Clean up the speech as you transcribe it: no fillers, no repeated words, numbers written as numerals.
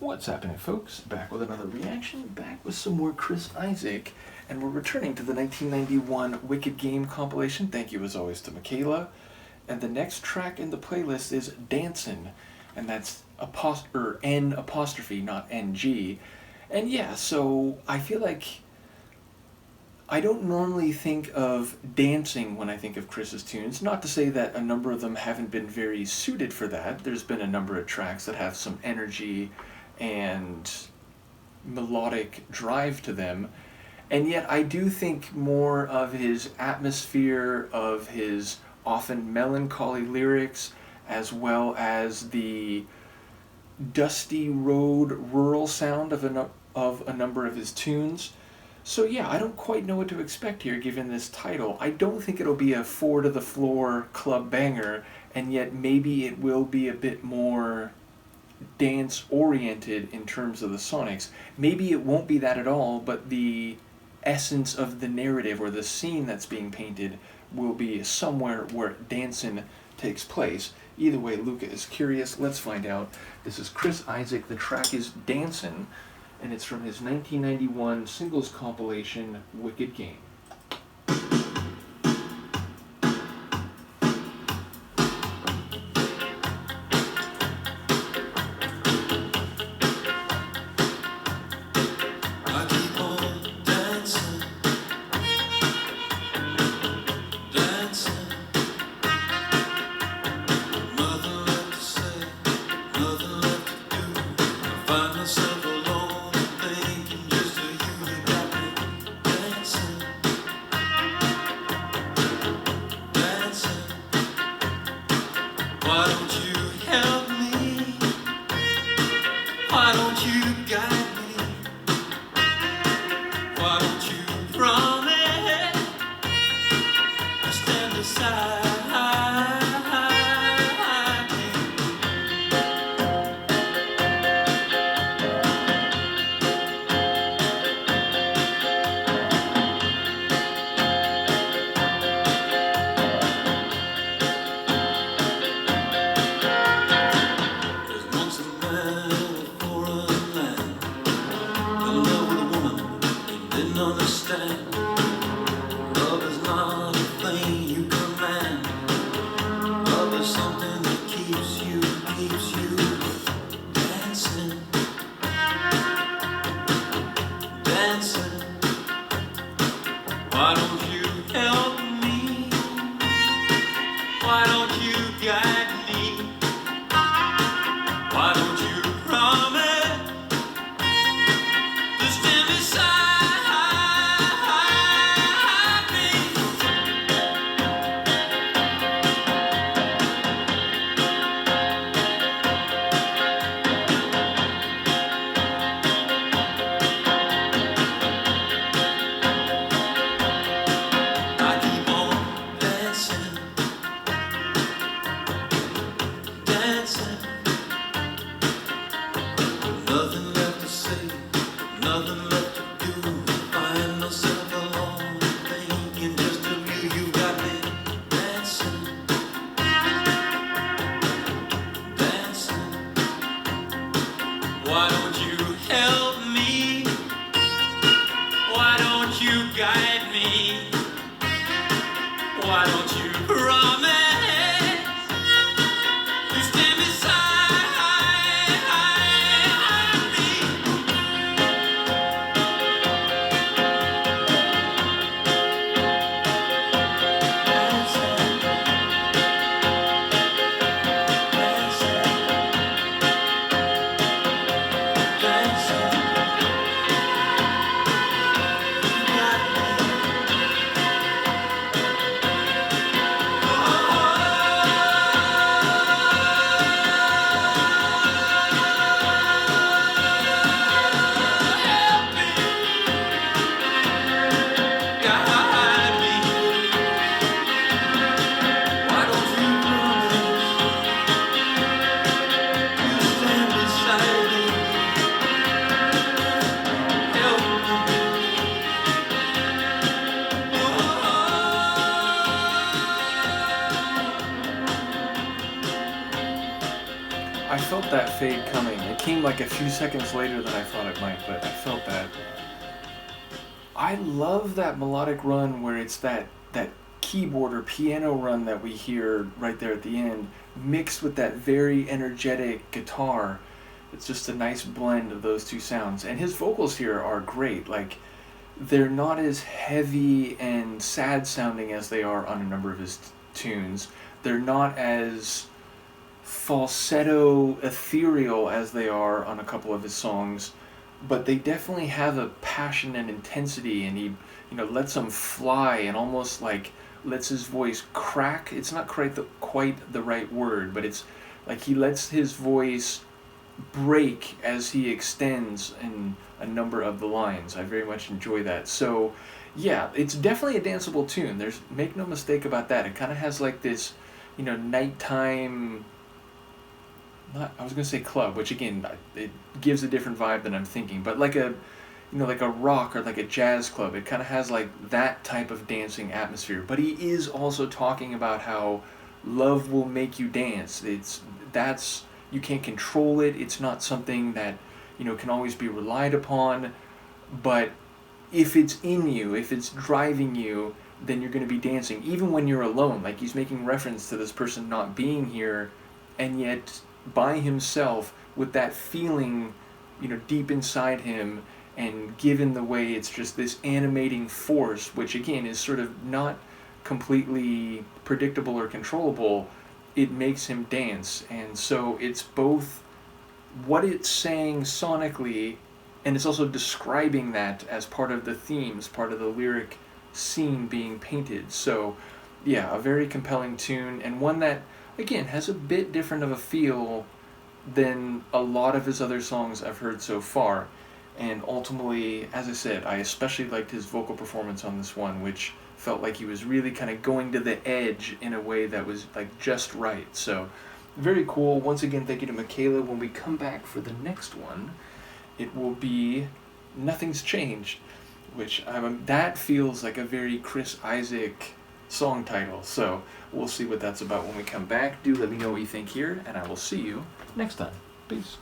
What's happening, folks? Back with another reaction, back with some more Chris Isaak, and we're returning to the 1991 Wicked Game compilation. Thank you as always to Michaela. And the next track in the playlist is Dancin, and that's N apostrophe, not NG. And yeah, so I feel like I don't normally think of dancing when I think of Chris's tunes. Not to say that a number of them haven't been very suited for that. There's been a number of tracks that have some energy and melodic drive to them. And yet I do think more of his atmosphere, of his often melancholy lyrics, as well as the dusty road rural sound of a number of his tunes. So yeah, I don't quite know what to expect here given this title. I don't think it'll be a four to the floor club banger, and yet maybe it will be a bit more dance oriented in terms of the sonics. Maybe it won't be that at all, but the essence of the narrative or the scene that's being painted will be somewhere where Dancin takes place. Either way, Luca is curious. Let's find out. This is Chris Isaak. The track is Dancin, and it's from his 1991 singles compilation, Wicked Game. Why don't you help me? Why don't you guide me? Why don't you promise to stand beside me? Understand, love is not a thing you command. Love is something that keeps you dancing, dancing. Why don't you help me? Why don't you guide me? Why don't you promise to stand beside? fade coming. It came like a few seconds later than I thought it might, but I felt that. I love that melodic run where it's that keyboard or piano run that we hear right there at the end, mixed with that very energetic guitar. It's just a nice blend of those two sounds. And his vocals here are great. Like, they're not as heavy and sad sounding as they are on a number of his tunes. They're not as falsetto ethereal as they are on a couple of his songs, but they definitely have a passion and intensity, and he lets them fly and almost like lets his voice crack. It's not quite the right word, but it's like he lets his voice break as he extends in a number of the lines. I very much enjoy that. So yeah, it's definitely a danceable tune. There's make no mistake about that. It kind of has like this, nighttime, I was gonna say club, which again, it gives a different vibe than I'm thinking, but like a like a rock or like a jazz club. It kind of has like that type of dancing atmosphere. But he is also talking about how love will make you dance. You can't control it. It's not something that can always be relied upon. But if it's in you, if it's driving you, then you're going to be dancing, even when you're alone. Like, he's making reference to this person not being here, and yet by himself with that feeling, deep inside him, and given the way it's just this animating force, which again is sort of not completely predictable or controllable, it makes him dance. And so it's both what it's saying sonically, and it's also describing that as part of the themes, part of the lyric scene being painted. So yeah, a very compelling tune, and one that again has a bit different of a feel than a lot of his other songs I've heard so far. And ultimately, as I said, I especially liked his vocal performance on this one, which felt like he was really kind of going to the edge in a way that was like just right. So very cool. Once again, thank you to Michaela. When we come back for the next one, it will be Nothing's Changed, which that feels like a very Chris Isaak song title. So we'll see what that's about when we come back. Do let me know what you think here, and I will see you next time. Peace.